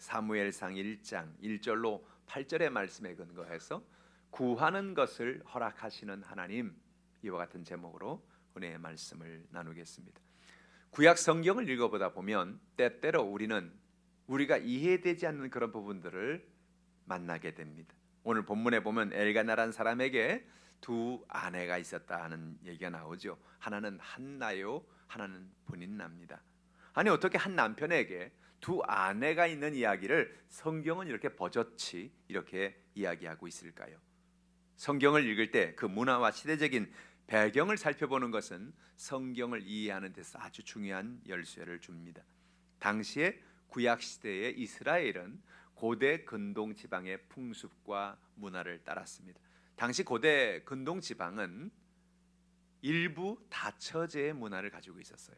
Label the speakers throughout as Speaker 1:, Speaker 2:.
Speaker 1: 사무엘상 1장 1절로 8절의 말씀에 근거해서 구하는 것을 허락하시는 하나님, 이와 같은 제목으로 은혜의 말씀을 나누겠습니다. 구약 성경을 읽어보다 보면 때때로 우리가 이해되지 않는 그런 부분들을 만나게 됩니다. 오늘 본문에 보면 엘가나라는 사람에게 두 아내가 있었다 하는 얘기가 나오죠. 하나는 한나요, 하나는 브닌나입니다. 아니, 어떻게 한 남편에게 두 아내가 있는 이야기를 성경은 이렇게 버젓이 이렇게 이야기하고 있을까요? 성경을 읽을 때 그 문화와 시대적인 배경을 살펴보는 것은 성경을 이해하는 데서 아주 중요한 열쇠를 줍니다. 당시에 구약 시대의 이스라엘은 고대 근동 지방의 풍습과 문화를 따랐습니다. 당시 고대 근동 지방은 일부 다처제의 문화를 가지고 있었어요.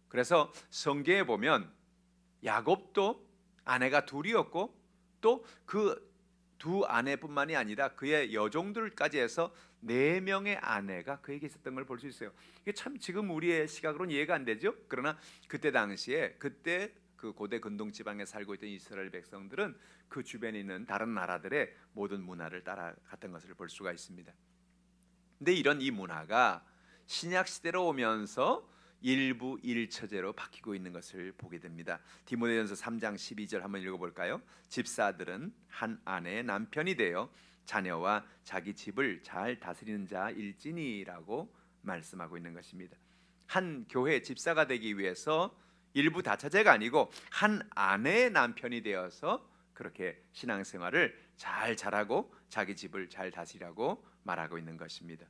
Speaker 1: 그래서 성경에 보면 야곱도 아내가 둘이었고 또 그 두 아내뿐만이 아니라 그의 여종들까지 해서 4명의 아내가 그에게 있었던 걸 볼 수 있어요. 이게 참 지금 우리의 시각으로는 이해가 안 되죠. 그러나 그때 당시에 그 고대 근동 지방에 살고 있던 이스라엘 백성들은 그 주변에 있는 다른 나라들의 모든 문화를 따라갔던 것을 볼 수가 있습니다. 근데 이 문화가 신약 시대로 오면서 일부 일처제로 바뀌고 있는 것을 보게 됩니다. 디모데전서 3장 12절 한번 읽어볼까요? 집사들은 한 아내의 남편이 되어 자녀와 자기 집을 잘 다스리는 자일지니라고 말씀하고 있는 것입니다. 한 교회 집사가 되기 위해서 일부 다처제가 아니고 한 아내의 남편이 되어서 그렇게 신앙생활을 잘하고 자기 집을 잘 다스리라고 말하고 있는 것입니다.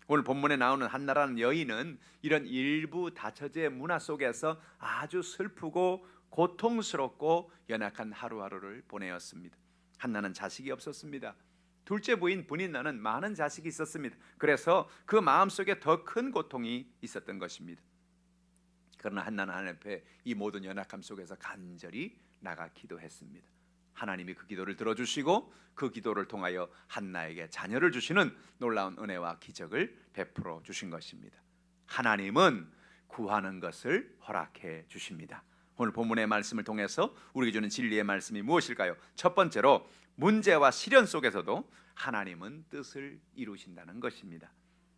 Speaker 1: 오늘 본문에 나오는 한나라는 여인은 이런 일부 다처제의 문화 속에서 아주 슬프고 고통스럽고 연약한 하루하루를 보내었습니다. 한나는 자식이 없었습니다. 둘째 부인 브닌나는 많은 자식이 있었습니다. 그래서 그 마음속에 더 큰 고통이 있었던 것입니다. 그러나 한나는 하나님 앞에 이 모든 연약함 속에서 간절히 나가 기도했습니다. 하나님이 그 기도를 들어주시고 그 기도를 통하여 한나에게 자녀를 주시는 놀라운 은혜와 기적을 베풀어 주신 것입니다. 하나님은 구하는 것을 허락해 주십니다. 오늘 본문의 말씀을 통해서 우리에게 주는 진리의 말씀이 무엇일까요? 첫 번째로 문제와 시련 속에서도 하나님은 뜻을 이루신다는 것입니다.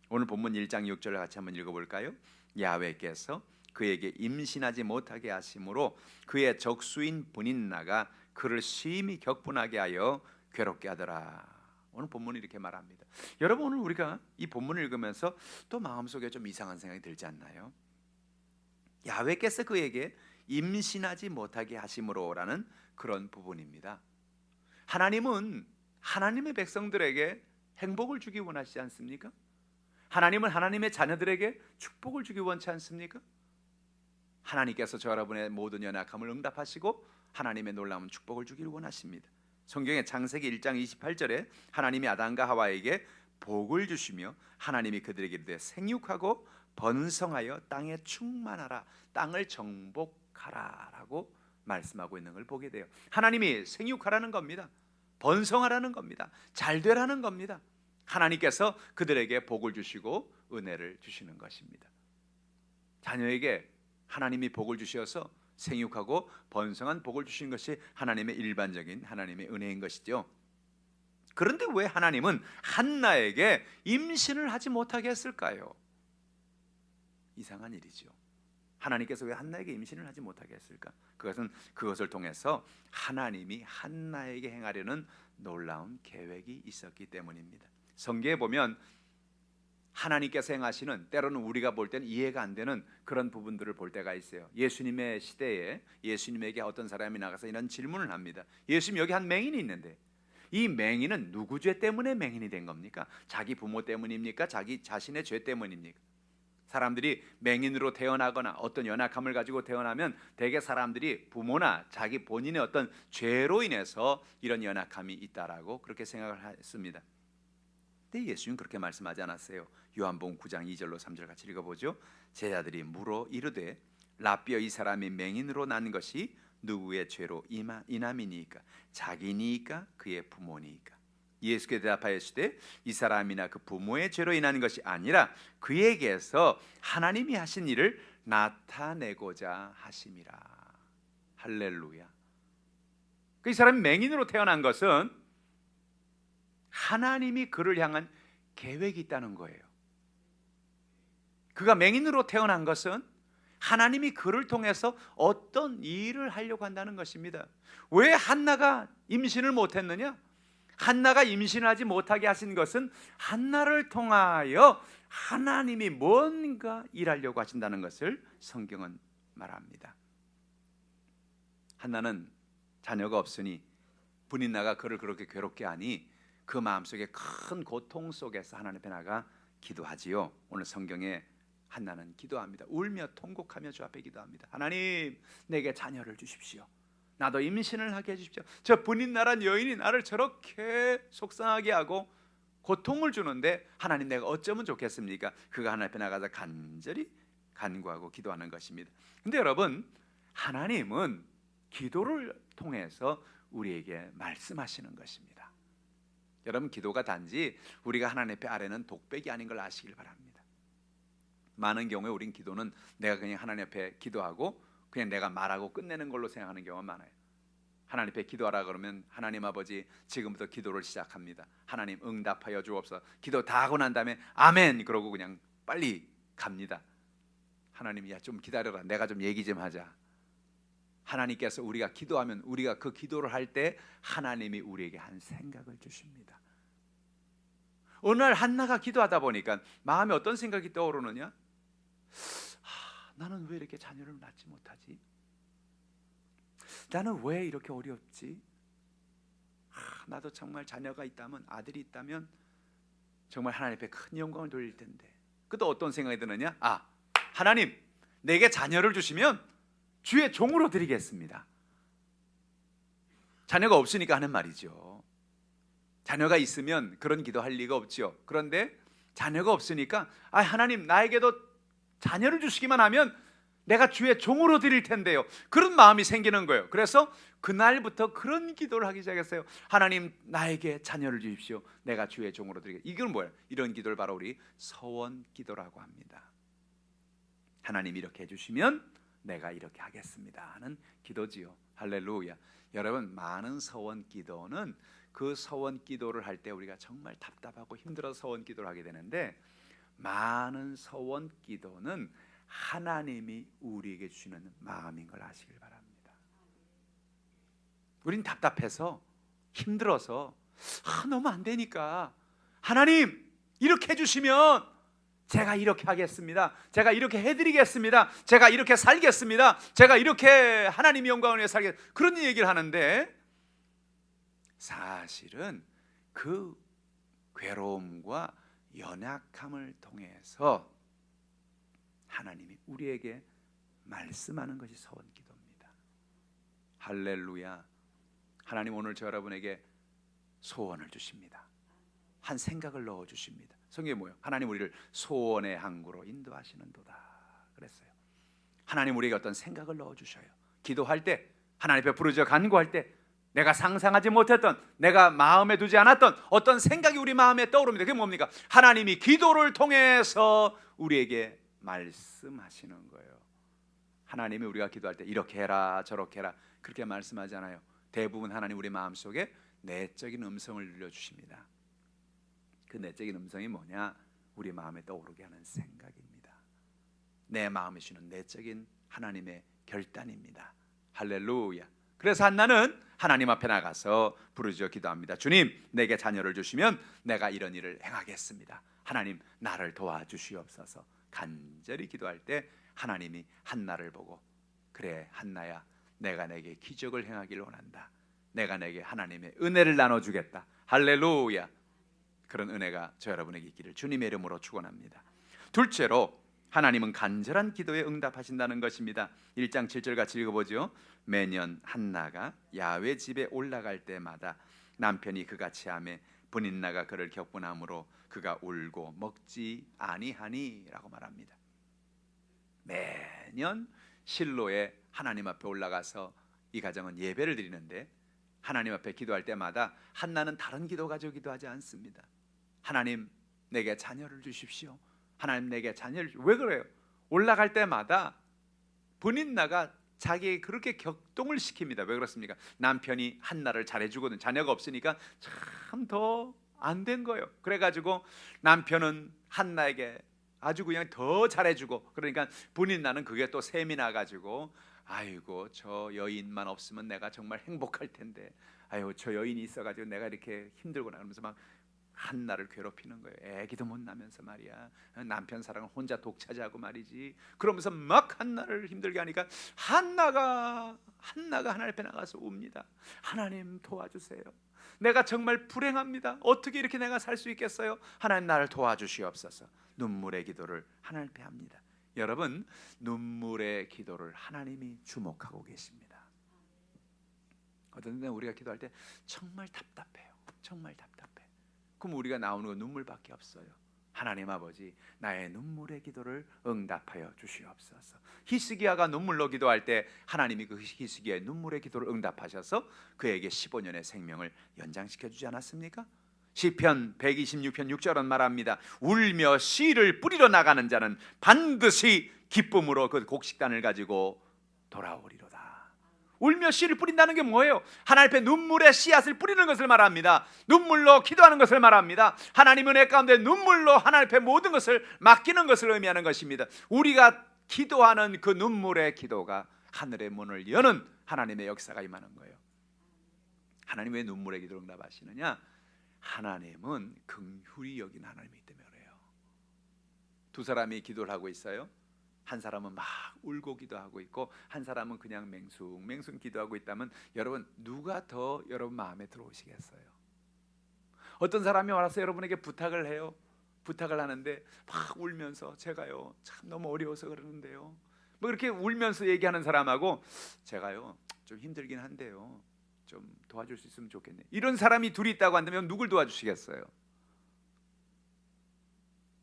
Speaker 1: 오늘 본문 1장 6절을 같이 한번 읽어볼까요? 야훼께서 그에게 임신하지 못하게 하심으로 그의 적수인 브닌나가 그를 심히 격분하게 하여 괴롭게 하더라. 오늘 본문이 이렇게 말합니다. 여러분, 오늘 우리가 이 본문을 읽으면서 또 마음속에 좀 이상한 생각이 들지 않나요? 야훼께서 그에게 임신하지 못하게 하심으로라는 그런 부분입니다. 하나님은 하나님의 백성들에게 행복을 주기 원하시지 않습니까? 하나님은 하나님의 자녀들에게 축복을 주기 원치 않습니까? 하나님께서 저 여러분의 모든 연약함을 응답하시고 하나님의 놀라운 축복을 주기를 원하십니다. 성경의 창세기 1장 28절에 하나님이 아담과 하와에게 복을 주시며 하나님이 그들에게 이르되 생육하고 번성하여 땅에 충만하라, 땅을 정복하라 라고 말씀하고 있는 걸 보게 돼요. 하나님이 생육하라는 겁니다. 번성하라는 겁니다. 잘 되라는 겁니다. 하나님께서 그들에게 복을 주시고 은혜를 주시는 것입니다. 자녀에게 하나님이 복을 주셔서 생육하고 번성한 복을 주신 것이 하나님의 일반적인 하나님의 은혜인 것이죠. 그런데 왜 하나님은 한나에게 임신을 하지 못하게 했을까요? 이상한 일이죠. 하나님께서 왜 한나에게 임신을 하지 못하게 했을까? 그것을 통해서 하나님이 한나에게 행하려는 놀라운 계획이 있었기 때문입니다. 성경에 보면 하나님께서 행하시는, 때로는 우리가 볼 때는 이해가 안 되는 그런 부분들을 볼 때가 있어요. 예수님의 시대에 예수님에게 어떤 사람이 나가서 이런 질문을 합니다. 예수님, 여기 한 맹인이 있는데 이 맹인은 누구 죄 때문에 맹인이 된 겁니까? 자기 부모 때문입니까? 자기 자신의 죄 때문입니까? 사람들이 맹인으로 태어나거나 어떤 연약함을 가지고 태어나면 대개 사람들이 부모나 자기 본인의 어떤 죄로 인해서 이런 연약함이 있다라고 그렇게 생각을 했습니다. 근데 예수님 그렇게 말씀하지 않았어요. 요한복음 9장 2절로 3절 같이 읽어보죠. 제자들이 물어 이르되 라삐어, 이 사람이 맹인으로 난 것이 누구의 죄로 인함이니까? 자기니까 그의 부모니까? 예수께 대답하였으되 이 사람이나 그 부모의 죄로 인한 것이 아니라 그에게서 하나님이 하신 일을 나타내고자 하심이라. 할렐루야. 이 사람이 맹인으로 태어난 것은 하나님이 그를 향한 계획이 있다는 거예요. 그가 맹인으로 태어난 것은 하나님이 그를 통해서 어떤 일을 하려고 한다는 것입니다. 왜 한나가 임신을 못했느냐? 한나가 임신을 하지 못하게 하신 것은 한나를 통하여 하나님이 뭔가 일하려고 하신다는 것을 성경은 말합니다. 한나는 자녀가 없으니 분인나가 그를 그렇게 괴롭게 하니 그 마음속에 큰 고통 속에서 하나님 앞에 나가 기도하지요. 오늘 성경에 한나는 기도합니다. 울며 통곡하며 주 앞에 기도합니다. 하나님, 내게 자녀를 주십시오. 나도 임신을 하게 해주십시오. 저 분인나란 여인이 나를 저렇게 속상하게 하고 고통을 주는데 하나님, 내가 어쩌면 좋겠습니까? 그가 하나님 앞에 나가서 간절히 간구하고 기도하는 것입니다. 근데 여러분, 하나님은 기도를 통해서 우리에게 말씀하시는 것입니다. 여러분, 기도가 단지 우리가 하나님 앞에 아뢰는 독백이 아닌 걸 아시길 바랍니다. 많은 경우에 우린 기도는 내가 그냥 하나님 앞에 기도하고 그냥 내가 말하고 끝내는 걸로 생각하는 경우가 많아요. 하나님 앞에 기도하라 그러면 하나님 아버지, 지금부터 기도를 시작합니다. 하나님 응답하여 주옵소서. 기도 다 하고 난 다음에 아멘 그러고 그냥 빨리 갑니다. 하나님, 야, 좀 기다려라, 내가 좀 얘기 좀 하자. 하나님께서 우리가 기도하면, 우리가 그 기도를 할 때 하나님이 우리에게 한 생각을 주십니다. 어느 날 한나가 기도하다 보니까 마음에 어떤 생각이 떠오르느냐? 나는 왜 이렇게 자녀를 낳지 못하지? 나는 왜 이렇게 어렵지? 나도 정말 자녀가 있다면, 아들이 있다면 정말 하나님 앞에 큰 영광을 돌릴 텐데. 그때 어떤 생각이 드느냐? 하나님, 내게 자녀를 주시면 주의 종으로 드리겠습니다. 자녀가 없으니까 하는 말이죠. 자녀가 있으면 그런 기도할 리가 없죠. 그런데 자녀가 없으니까 하나님, 나에게도 자녀를 주시기만 하면 내가 주의 종으로 드릴 텐데요. 그런 마음이 생기는 거예요. 그래서 그날부터 그런 기도를 하기 시작했어요. 하나님, 나에게 자녀를 주십시오. 내가 주의 종으로 드리겠습니다. 이건 뭐예요? 이런 기도를 바로 우리 서원 기도라고 합니다. 하나님, 이렇게 해주시면 내가 이렇게 하겠습니다 하는 기도지요. 할렐루야. 여러분, 많은 서원 기도는 그 서원 기도를 할 때 우리가 정말 답답하고 힘들어서 서원 기도를 하게 되는데, 많은 서원 기도는 하나님이 우리에게 주시는 마음인 걸 아시길 바랍니다. 우린 답답해서 힘들어서 너무 안 되니까 하나님, 이렇게 해주시면 제가 이렇게 하겠습니다. 제가 이렇게 해드리겠습니다. 제가 이렇게 살겠습니다. 제가 이렇게 하나님의 영광을 위해 살겠습니다. 그런 얘기를 하는데, 사실은 그 괴로움과 연약함을 통해서 하나님이 우리에게 말씀하는 것이 서원 기도입니다. 할렐루야. 하나님, 오늘 저 여러분에게 소원을 주십니다. 한 생각을 넣어 주십니다. 성경에 뭐예요? 하나님 우리를 소원의 항구로 인도하시는도다 그랬어요. 하나님 우리에게 어떤 생각을 넣어 주셔요. 기도할 때, 하나님 앞에 부르짖어 간구할 때 내가 상상하지 못했던, 내가 마음에 두지 않았던 어떤 생각이 우리 마음에 떠오릅니다. 그게 뭡니까? 하나님이 기도를 통해서 우리에게 말씀하시는 거예요. 하나님이 우리가 기도할 때 이렇게 해라 저렇게 해라 그렇게 말씀하지 않아요. 대부분 하나님 우리 마음속에 내적인 음성을 들려주십니다. 그 내적인 음성이 뭐냐? 우리 마음에 떠오르게 하는 생각입니다. 내 마음에 주는 내적인 하나님의 결단입니다. 할렐루야. 그래서 한나는 하나님 앞에 나가서 부르짖어 기도합니다. 주님, 내게 자녀를 주시면 내가 이런 일을 행하겠습니다. 하나님, 나를 도와주시옵소서. 간절히 기도할 때 하나님이 한나를 보고, 그래 한나야, 내가 내게 기적을 행하기를 원한다. 내가 내게 하나님의 은혜를 나눠주겠다. 할렐루야. 그런 은혜가 저 여러분에게 있기를 주님의 이름으로 축원합니다. 둘째로, 하나님은 간절한 기도에 응답하신다는 것입니다. 1장 7절 같이 읽어보죠. 매년 한나가 야훼 집에 올라갈 때마다 남편이 그같이 하매 분인나가 그를 격분함으로 그가 울고 먹지 아니하니라고 말합니다. 매년 실로에 하나님 앞에 올라가서 이 가정은 예배를 드리는데, 하나님 앞에 기도할 때마다 한나는 다른 기도 가지고 기도하지 않습니다. 하나님, 내게 자녀를 주십시오. 하나님, 내게 자녀를 왜 그래요? 올라갈 때마다 분인나가 자기에게 그렇게 격동을 시킵니다. 왜 그렇습니까? 남편이 한나를 잘해주거든. 자녀가 없으니까 참 더 안 된 거예요. 그래가지고 남편은 한나에게 아주 그냥 더 잘해주고, 그러니까 본인 나는 그게 또 셈이 나가지고 아이고 저 여인만 없으면 내가 정말 행복할 텐데, 아이고 저 여인이 있어가지고 내가 이렇게 힘들구나 그러면서 막 한나를 괴롭히는 거예요. 애기도 못 나면서 말이야, 남편 사랑을 혼자 독차지하고 말이지. 그러면서 막 한나를 힘들게 하니까 한나가 하나님 앞에 나가서 웁니다. 하나님 도와주세요. 내가 정말 불행합니다. 어떻게 이렇게 내가 살 수 있겠어요? 하나님 나를 도와주시옵소서. 눈물의 기도를 하나님 앞에 합니다. 여러분, 눈물의 기도를 하나님이 주목하고 계십니다. 어떤 때 우리가 기도할 때 정말 답답해요. 정말 답답해. 그럼 우리가 나오는 건 눈물밖에 없어요. 하나님 아버지, 나의 눈물의 기도를 응답하여 주시옵소서. 히스기야가 눈물로 기도할 때 하나님이 그 히스기야의 눈물의 기도를 응답하셔서 그에게 15년의 생명을 연장시켜 주지 않았습니까? 시편 126편 6절은 말합니다. 울며 씨를 뿌리러 나가는 자는 반드시 기쁨으로 그 곡식단을 가지고 돌아오리로다. 울며 씨를 뿌린다는 게 뭐예요? 하나님 앞에 눈물의 씨앗을 뿌리는 것을 말합니다. 눈물로 기도하는 것을 말합니다. 하나님 은혜 가운데 눈물로 하나님 앞에 모든 것을 맡기는 것을 의미하는 것입니다. 우리가 기도하는 그 눈물의 기도가 하늘의 문을 여는 하나님의 역사가 임하는 거예요. 하나님 왜 눈물의 기도를 응답하시느냐? 하나님은 긍휼히 여긴 하나님이기 때문에 그래요. 두 사람이 기도를 하고 있어요. 한 사람은 막 울고 기도하고 있고 한 사람은 그냥 맹숭맹숭 기도하고 있다면 여러분 누가 더 여러분 마음에 들어오시겠어요? 어떤 사람이 와서 여러분에게 부탁을 해요. 부탁을 하는데 막 울면서 제가요 참 너무 어려워서 그러는데요, 뭐 이렇게 울면서 얘기하는 사람하고 제가요 좀 힘들긴 한데요 좀 도와줄 수 있으면 좋겠네, 이런 사람이 둘이 있다고 한다면 누굴 도와주시겠어요?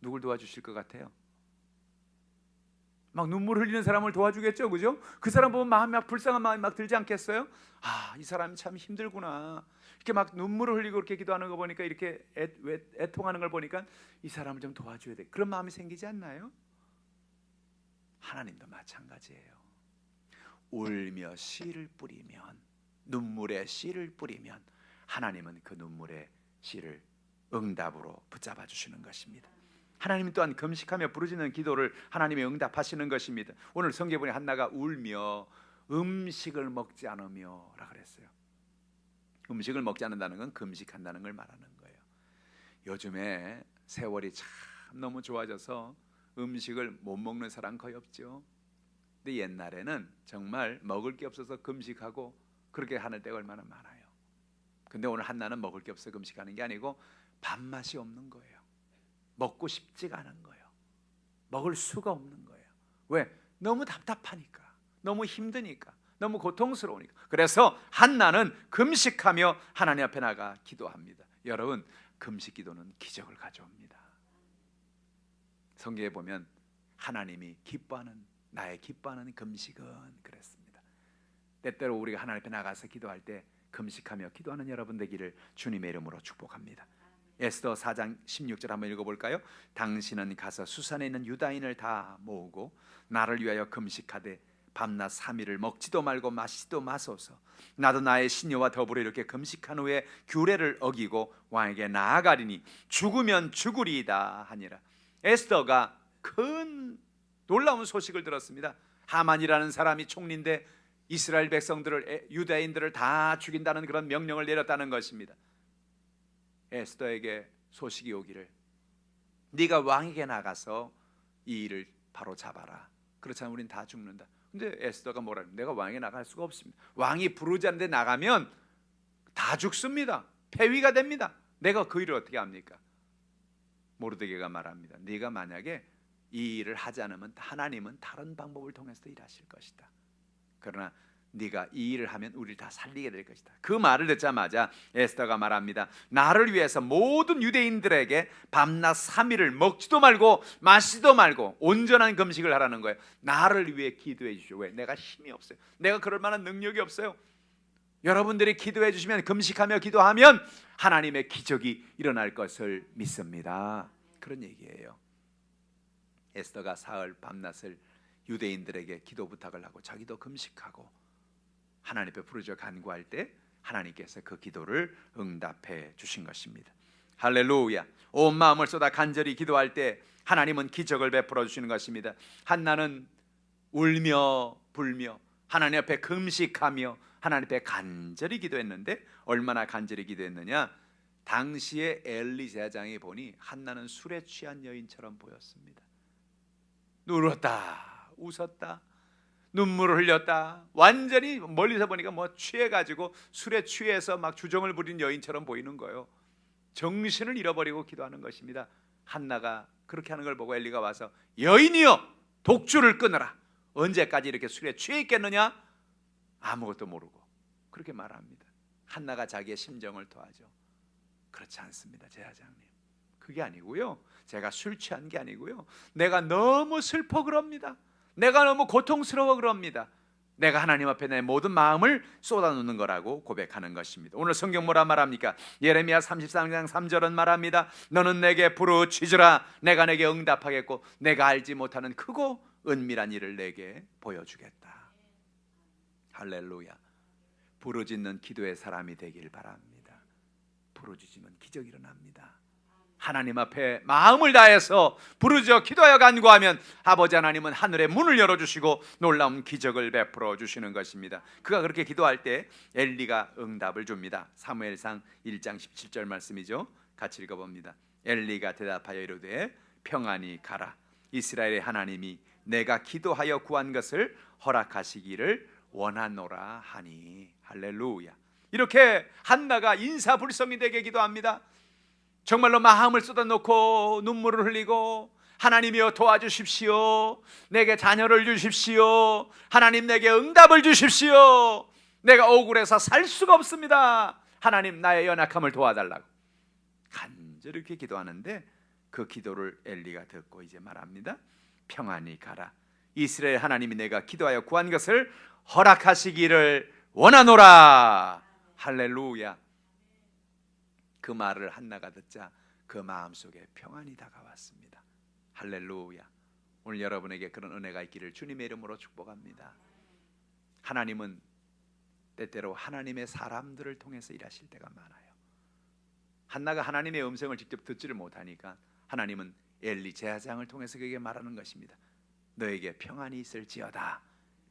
Speaker 1: 누굴 도와주실 것 같아요? 막 눈물 흘리는 사람을 도와주겠죠, 그죠? 그 사람 보면 마음이 막 불쌍한 마음이 막 들지 않겠어요? 아, 이 사람이 참 힘들구나. 이렇게 막 눈물을 흘리고 이렇게 기도하는 거 보니까, 이렇게 애통하는 걸 보니까 이 사람을 좀 도와줘야 돼. 그런 마음이 생기지 않나요? 하나님도 마찬가지예요. 울며 씨를 뿌리면, 눈물의 씨를 뿌리면 하나님은 그 눈물의 씨를 응답으로 붙잡아 주시는 것입니다. 하나님 또한 금식하며 부르짖는 기도를 하나님이 응답하시는 것입니다. 오늘 성경에 보니 한나가 울며 음식을 먹지 않으며 라 그랬어요. 음식을 먹지 않는다는 건 금식한다는 걸 말하는 거예요. 요즘에 세월이 참 너무 좋아져서 음식을 못 먹는 사람 거의 없죠. 근데 옛날에는 정말 먹을 게 없어서 금식하고 그렇게 하는 때가 얼마나 많아요. 근데 오늘 한나는 먹을 게 없어 금식하는 게 아니고 밥맛이 없는 거예요. 먹고 싶지가 않은 거예요. 먹을 수가 없는 거예요. 왜? 너무 답답하니까, 너무 힘드니까, 너무 고통스러우니까. 그래서 한나는 금식하며 하나님 앞에 나가 기도합니다. 여러분, 금식 기도는 기적을 가져옵니다. 성경에 보면 하나님이 기뻐하는, 나의 기뻐하는 금식은 그랬습니다. 때때로 우리가 하나님 앞에 나가서 기도할 때 금식하며 기도하는 여러분 되기를 주님의 이름으로 축복합니다. 에스더 4장 16절 한번 읽어볼까요? 당신은 가서 수산에 있는 유다인을 다 모으고 나를 위하여 금식하되 밤낮 3일을 먹지도 말고 마시지도 마소서. 나도 나의 시녀와 더불어 이렇게 금식한 후에 규례를 어기고 왕에게 나아가리니 죽으면 죽으리이다 하니라. 에스더가 큰 놀라운 소식을 들었습니다. 하만이라는 사람이 총리인데 이스라엘 백성들을, 유다인들을 다 죽인다는 그런 명령을 내렸다는 것입니다. 에스더에게 소식이 오기를, 네가 왕에게 나가서 이 일을 바로 잡아라. 그렇지 않으면 우린 다 죽는다. 근데 에스더가 뭐라, 내가 왕에게 나갈 수가 없습니다. 왕이 부르지 않는데 나가면 다 죽습니다. 폐위가 됩니다. 내가 그 일을 어떻게 합니까? 모르드게가 말합니다. 네가 만약에 이 일을 하지 않으면 하나님은 다른 방법을 통해서 일하실 것이다. 그러나 네가 이 일을 하면 우리를 다 살리게 될 것이다. 그 말을 듣자마자 에스더가 말합니다. 나를 위해서 모든 유대인들에게 밤낮 3일을 먹지도 말고 마시지도 말고 온전한 금식을 하라는 거예요. 나를 위해 기도해 주십시오. 왜? 내가 힘이 없어요. 내가 그럴 만한 능력이 없어요. 여러분들이 기도해 주시면, 금식하며 기도하면 하나님의 기적이 일어날 것을 믿습니다. 그런 얘기예요. 에스더가 사흘 밤낮을 유대인들에게 기도 부탁을 하고 자기도 금식하고 하나님 앞에 부르짖어 간구할 때 하나님께서 그 기도를 응답해 주신 것입니다. 할렐루야. 온 마음을 쏟아 간절히 기도할 때 하나님은 기적을 베풀어 주시는 것입니다. 한나는 울며 불며 하나님 앞에 금식하며 하나님 앞에 간절히 기도했는데 얼마나 간절히 기도했느냐? 당시에 엘리 제사장이 보니 한나는 술에 취한 여인처럼 보였습니다. 울었다 웃었다 눈물을 흘렸다. 완전히 멀리서 보니까 뭐 취해가지고 술에 취해서 막 주정을 부린 여인처럼 보이는 거예요. 정신을 잃어버리고 기도하는 것입니다. 한나가 그렇게 하는 걸 보고 엘리가 와서 여인이여 독주를 끊어라. 언제까지 이렇게 술에 취해 있겠느냐? 아무것도 모르고 그렇게 말합니다. 한나가 자기의 심정을 토하죠. 그렇지 않습니다, 제사장님. 그게 아니고요, 제가 술 취한 게 아니고요, 내가 너무 슬퍼 그럽니다. 내가 너무 고통스러워 그럽니다. 내가 하나님 앞에 내 모든 마음을 쏟아놓는 거라고 고백하는 것입니다. 오늘 성경 뭐라 말합니까? 예레미야 33장 3절은 말합니다. 너는 내게 부르짖으라. 내가 내게 응답하겠고 내가 알지 못하는 크고 은밀한 일을 내게 보여주겠다. 할렐루야. 부르짖는 기도의 사람이 되길 바랍니다. 부르짖으면 기적이 일어납니다. 하나님 앞에 마음을 다해서 부르짖어 기도하여 간구하면 아버지 하나님은 하늘의 문을 열어주시고 놀라운 기적을 베풀어 주시는 것입니다. 그가 그렇게 기도할 때 엘리가 응답을 줍니다. 사무엘상 1장 17절 말씀이죠. 같이 읽어봅니다. 엘리가 대답하여 이르되 평안히 가라. 이스라엘의 하나님이 내가 기도하여 구한 것을 허락하시기를 원하노라 하니. 할렐루야. 이렇게 한나가 인사불성이 되게 기도합니다. 정말로 마음을 쏟아놓고 눈물을 흘리고 하나님이여 도와주십시오. 내게 자녀를 주십시오. 하나님 내게 응답을 주십시오. 내가 억울해서 살 수가 없습니다. 하나님 나의 연약함을 도와달라고 간절히 이렇게 기도하는데 그 기도를 엘리가 듣고 이제 말합니다. 평안히 가라. 이스라엘 하나님이 내가 기도하여 구한 것을 허락하시기를 원하노라. 할렐루야. 그 말을 한나가 듣자 그 마음속에 평안이 다가왔습니다. 할렐루야. 오늘 여러분에게 그런 은혜가 있기를 주님의 이름으로 축복합니다. 하나님은 때때로 하나님의 사람들을 통해서 일하실 때가 많아요. 한나가 하나님의 음성을 직접 듣지를 못하니까 하나님은 엘리 제사장을 통해서 그에게 말하는 것입니다. 너에게 평안이 있을지어다.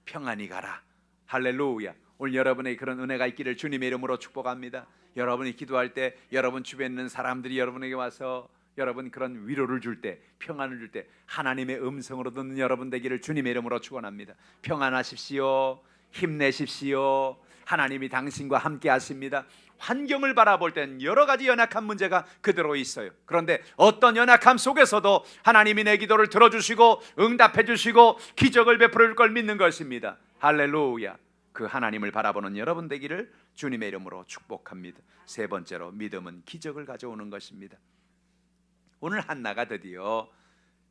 Speaker 1: 평안히 가라. 할렐루야. 오늘 여러분에게 그런 은혜가 있기를 주님의 이름으로 축복합니다. 여러분이 기도할 때 여러분 주변에 있는 사람들이 여러분에게 와서 여러분 그런 위로를 줄 때, 평안을 줄 때 하나님의 음성으로 듣는 여러분 되기를 주님의 이름으로 축원합니다. 평안하십시오. 힘내십시오. 하나님이 당신과 함께 하십니다. 환경을 바라볼 땐 여러 가지 연약한 문제가 그대로 있어요. 그런데 어떤 연약함 속에서도 하나님이 내 기도를 들어주시고 응답해 주시고 기적을 베풀어 줄 걸 믿는 것입니다. 할렐루야. 그 하나님을 바라보는 여러분 되기를 주님의 이름으로 축복합니다. 세 번째로 믿음은 기적을 가져오는 것입니다. 오늘 한나가 드디어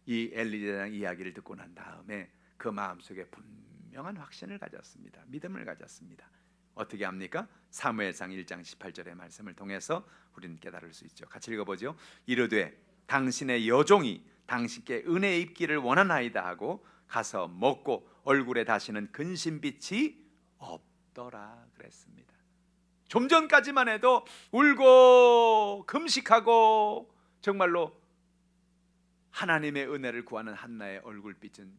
Speaker 1: 이 엘리 제사장 이야기를 듣고 난 다음에 그 마음속에 분명한 확신을 가졌습니다. 믿음을 가졌습니다. 어떻게 합니까? 사무엘상 1장 18절의 말씀을 통해서 우리는 깨달을 수 있죠. 같이 읽어보죠. 이르되 당신의 여종이 당신께 은혜 입기를 원하나이다 하고 가서 먹고 얼굴에 다시는 근심빛이 없더라 그랬습니다. 좀 전까지만 해도 울고 금식하고 정말로 하나님의 은혜를 구하는 한나의 얼굴빛은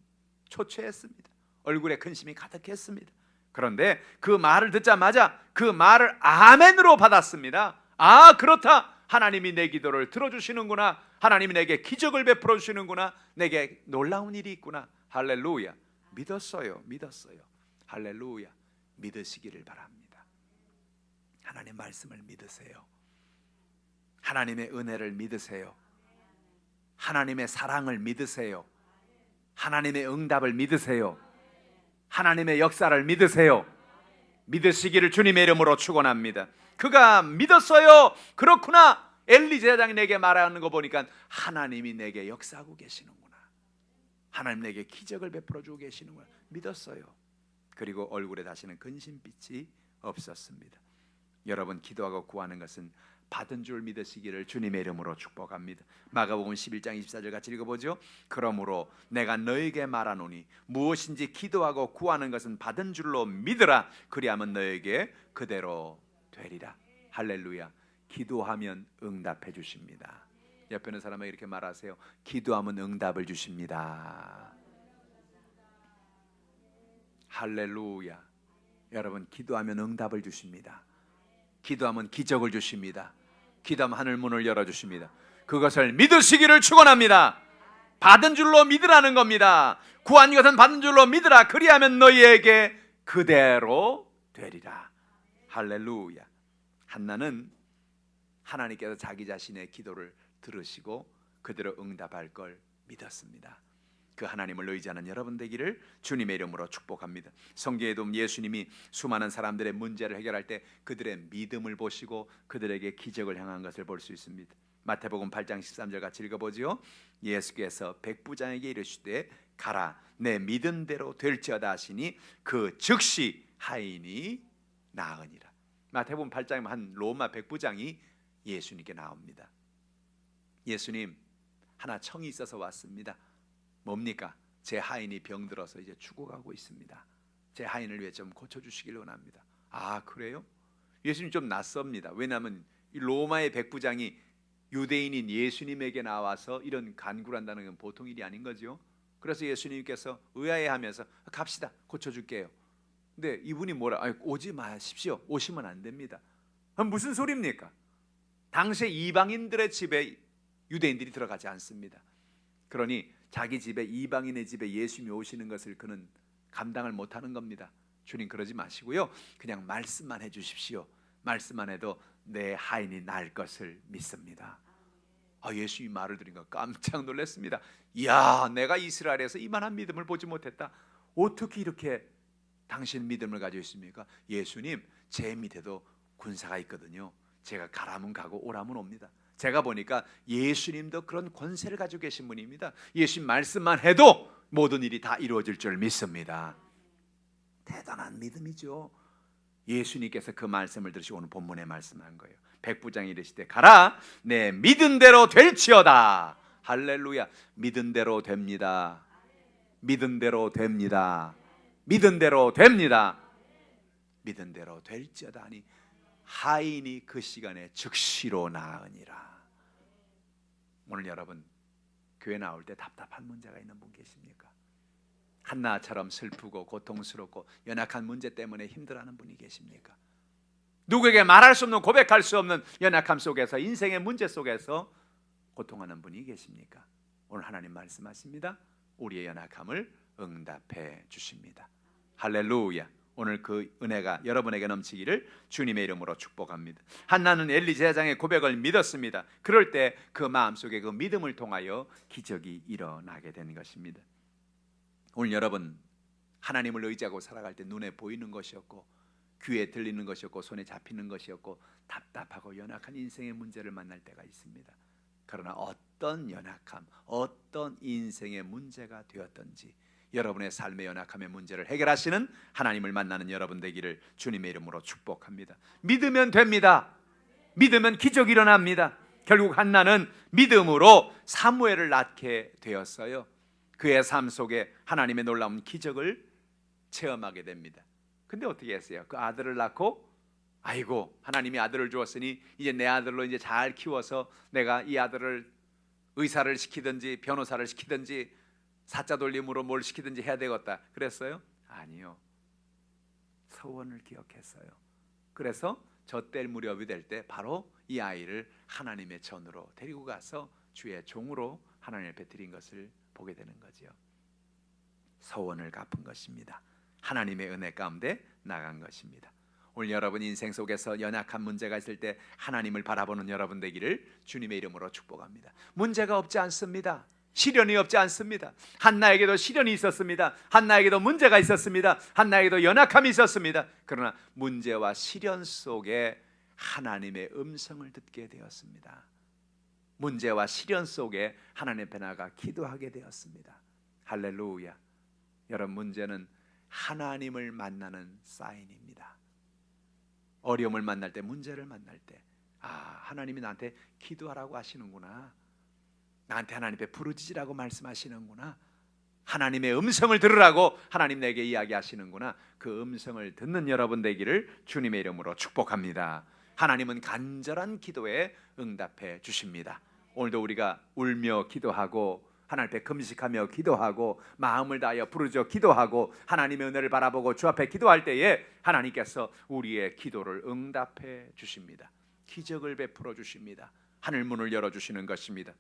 Speaker 1: 초췌했습니다. 얼굴에 근심이 가득했습니다. 그런데 그 말을 듣자마자 그 말을 아멘으로 받았습니다. 아, 그렇다. 하나님이 내 기도를 들어주시는구나. 하나님이 내게 기적을 베풀어 주시는구나. 내게 놀라운 일이 있구나. 할렐루야. 믿었어요. 할렐루야. 믿으시기를 바랍니다. 하나님 말씀을 믿으세요. 하나님의 은혜를 믿으세요. 하나님의 사랑을 믿으세요. 하나님의 응답을 믿으세요. 하나님의 역사를 믿으세요. 믿으시기를 주님의 이름으로 축원합니다. 그가 믿었어요. 그렇구나. 엘리 제사장이 내게 말하는 거 보니까 하나님이 내게 역사하고 계시는구나. 하나님 내게 기적을 베풀어 주고 계시는구나. 믿었어요. 그리고 얼굴에 다시는 근심빛이 없었습니다. 여러분 기도하고 구하는 것은 받은 줄 믿으시기를 주님의 이름으로 축복합니다. 마가복음 11장 24절 같이 읽어보죠. 그러므로 내가 너에게 말하노니 무엇인지 기도하고 구하는 것은 받은 줄로 믿으라. 그리하면 너에게 그대로 되리라. 할렐루야. 기도하면 응답해 주십니다. 옆에 있는 사람에게 이렇게 말하세요. 기도하면 응답을 주십니다. 할렐루야. 여러분, 기도하면 응답을 주십니다. 기도하면 기적을 주십니다. 기도하면 하늘 문을 열어주십니다. 그것을 믿으시기를 축원합니다. 받은 줄로 믿으라는 겁니다. 구한 것은 받은 줄로 믿으라. 그리하면 너희에게 그대로 되리라. 할렐루야. 한나는 하나님께서 자기 자신의 기도를 들으시고 그대로 응답할 걸 믿었습니다. 그 하나님을 의지하는 여러분 되기를 주님의 이름으로 축복합니다. 성경에도 예수님이 수많은 사람들의 문제를 해결할 때 그들의 믿음을 보시고 그들에게 기적을 행한 것을 볼 수 있습니다. 마태복음 8장 13절 같이 읽어보지요. 예수께서 백부장에게 이르시되 가라 내 믿은 대로 될지어다 하시니 그 즉시 하인이 나으니라. 마태복음 8장에 한 로마 백부장이 예수님께 나옵니다. 예수님, 하나 청이 있어서 왔습니다. 뭡니까? 제 하인이 병들어서 이제 죽어가고 있습니다. 제 하인을 위해 좀 고쳐주시길 원합니다. 아, 그래요? 예수님 좀 낯섭니다. 왜냐하면 이 로마의 백부장이 유대인인 예수님에게 나와서 이런 간구를 한다는 건 보통 일이 아닌 거죠. 그래서 예수님께서 의아해하면서 갑시다, 고쳐줄게요. 근데 이분이 뭐라? 오지 마십시오. 오시면 안 됩니다. 무슨 소리입니까? 당시에 이방인들의 집에 유대인들이 들어가지 않습니다. 그러니 자기 집에, 이방인의 집에 예수님이 오시는 것을 그는 감당을 못하는 겁니다. 주님, 그러지 마시고요, 그냥 말씀만 해주십시오. 말씀만 해도 내 하인이 날 것을 믿습니다. 예수님이 말을 들으니까 깜짝 놀랐습니다. 이야, 내가 이스라엘에서 이만한 믿음을 보지 못했다. 어떻게 이렇게 당신 믿음을 가지고 있습니까? 예수님, 제 밑에도 군사가 있거든요. 제가 가라면 가고 오라면 옵니다. 제가 보니까 예수님도 그런 권세를 가지고 계신 분입니다. 예수님 말씀만 해도 모든 일이 다 이루어질 줄 믿습니다. 대단한 믿음이죠. 예수님께서 그 말씀을 들으시고 오늘 본문에 말씀한 거예요. 백부장이 이르시되 가라 내 믿은 대로 될지어다. 할렐루야. 믿은 대로 됩니다. 믿은 대로 됩니다. 믿은 대로 됩니다. 믿은 대로 될지어다 하니 하인이 그 시간에 즉시로 나으니라. 오늘 여러분 교회 나올 때 답답한 문제가 있는 분 계십니까? 한나처럼 슬프고 고통스럽고 연약한 문제 때문에 힘들어하는 분이 계십니까? 누구에게 말할 수 없는, 고백할 수 없는 연약함 속에서, 인생의 문제 속에서 고통하는 분이 계십니까? 오늘 하나님 말씀하십니다. 우리의 연약함을 응답해 주십니다. 할렐루야. 오늘 그 은혜가 여러분에게 넘치기를 주님의 이름으로 축복합니다. 한나는 엘리 제사장의 고백을 믿었습니다. 그럴 때 그 마음속에 그 믿음을 통하여 기적이 일어나게 된 것입니다. 오늘 여러분, 하나님을 의지하고 살아갈 때 눈에 보이는 것이었고 귀에 들리는 것이었고 손에 잡히는 것이었고 답답하고 연약한 인생의 문제를 만날 때가 있습니다. 그러나 어떤 연약함, 어떤 인생의 문제가 되었든지 여러분의 삶의 연약함의 문제를 해결하시는 하나님을 만나는 여러분 되기를 주님의 이름으로 축복합니다. 믿으면 됩니다. 믿으면 기적이 일어납니다. 결국 한나는 믿음으로 사무엘을 낳게 되었어요. 그의 삶 속에 하나님의 놀라운 기적을 체험하게 됩니다. 근데 어떻게 했어요? 그 아들을 낳고 아이고, 하나님이 아들을 주었으니 이제 내 아들로 이제 잘 키워서 내가 이 아들을 의사를 시키든지 변호사를 시키든지 사자 돌림으로 뭘 시키든지 해야 되겠다 그랬어요? 아니요. 서원을 기억했어요. 그래서 젖될 무렵이 될 때 바로 이 아이를 하나님의 전으로 데리고 가서 주의 종으로 하나님 앞에 드린 것을 보게 되는 거죠. 서원을 갚은 것입니다. 하나님의 은혜 가운데 나간 것입니다. 오늘 여러분 인생 속에서 연약한 문제가 있을 때 하나님을 바라보는 여러분 되기를 주님의 이름으로 축복합니다. 문제가 없지 않습니다. 시련이 없지 않습니다. 한나에게도 시련이 있었습니다. 한나에게도 문제가 있었습니다. 한나에게도 연약함이 있었습니다. 그러나 문제와 시련 속에 하나님의 음성을 듣게 되었습니다. 문제와 시련 속에 하나님 앞에 나가 기도하게 되었습니다. 할렐루야. 여러분, 문제는 하나님을 만나는 사인입니다. 어려움을 만날 때, 문제를 만날 때 하나님이 나한테 기도하라고 하시는구나. 나한테 하나님 앞에 부르짖으라고 말씀하시는구나. 하나님의 음성을 들으라고 하나님 내게 이야기하시는구나. 그 음성을 듣는 여러분 되기를 주님의 이름으로 축복합니다. 하나님은 간절한 기도에 응답해 주십니다. 오늘도 우리가 울며 기도하고 하나님 앞에 금식하며 기도하고 마음을 다하여 부르짖어 기도하고 하나님의 은혜를 바라보고 주 앞에 기도할 때에 하나님께서 우리의 기도를 응답해 주십니다. 기적을 베풀어 주십니다. 하늘 문을 열어주시는 것입니다.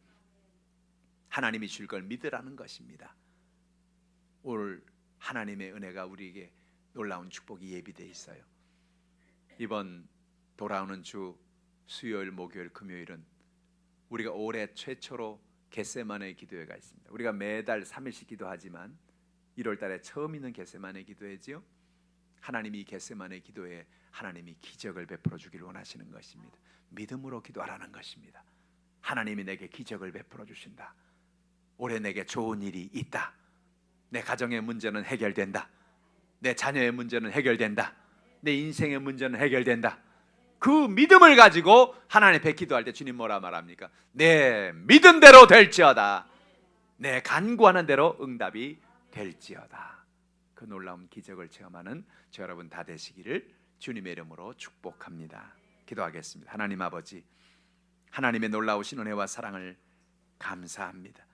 Speaker 1: 하나님이 줄 걸 믿으라는 것입니다. 오늘 하나님의 은혜가 우리에게 놀라운 축복이 예비되어 있어요. 이번 돌아오는 주 수요일, 목요일, 금요일은 우리가 올해 최초로 겟세마네 기도회가 있습니다. 우리가 매달 3일씩 기도하지만 1월 달에 처음 있는 겟세마네 기도회지요. 하나님이 이 겟세마네 기도회에 하나님이 기적을 베풀어 주기를 원하시는 것입니다. 믿음으로 기도하라는 것입니다. 하나님이 내게 기적을 베풀어 주신다. 올해 내게 좋은 일이 있다. 내 가정의 문제는 해결된다. 내 자녀의 문제는 해결된다. 내 인생의 문제는 해결된다. 그 믿음을 가지고 하나님 앞에 기도할 때 주님 뭐라 말합니까? 내 믿은 대로 될지어다. 내 간구하는 대로 응답이 될지어다. 그 놀라운 기적을 체험하는 저 여러분 다 되시기를 주님의 이름으로 축복합니다. 기도하겠습니다. 하나님 아버지, 하나님의 놀라우신 은혜와 사랑을 감사합니다.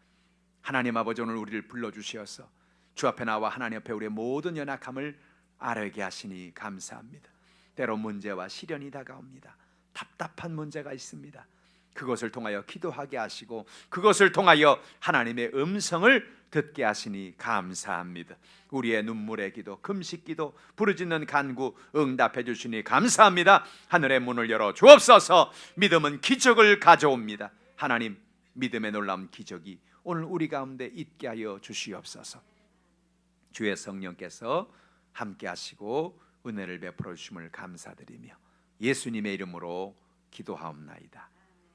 Speaker 1: 하나님 아버지, 오늘 우리를 불러주시어서 주 앞에 나와 하나님 앞에 우리의 모든 연약함을 아뢰게 하시니 감사합니다. 때로 문제와 시련이 다가옵니다. 답답한 문제가 있습니다. 그것을 통하여 기도하게 하시고 그것을 통하여 하나님의 음성을 듣게 하시니 감사합니다. 우리의 눈물의 기도, 금식 기도, 부르짖는 간구 응답해 주시니 감사합니다. 하늘의 문을 열어 주옵소서. 믿음은 기적을 가져옵니다. 하나님, 믿음의 놀라운 기적이 오늘 우리 가운데 있게 하여 주시옵소서. 주의 성령께서 함께 하시고 은혜를 베풀어 주심을 감사드리며 예수님의 이름으로 기도하옵나이다.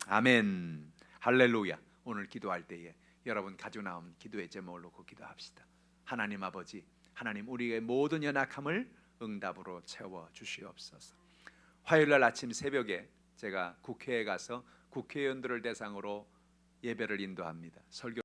Speaker 1: 아멘. 할렐루야. 오늘 기도할 때에 여러분 가지고 나온 기도의 제목을 놓고 기도합시다. 하나님 아버지, 하나님 우리의 모든 연약함을 응답으로 채워 주시옵소서. 화요일날 아침 새벽에 제가 국회에 가서 국회의원들을 대상으로 예배를 인도합니다. 설교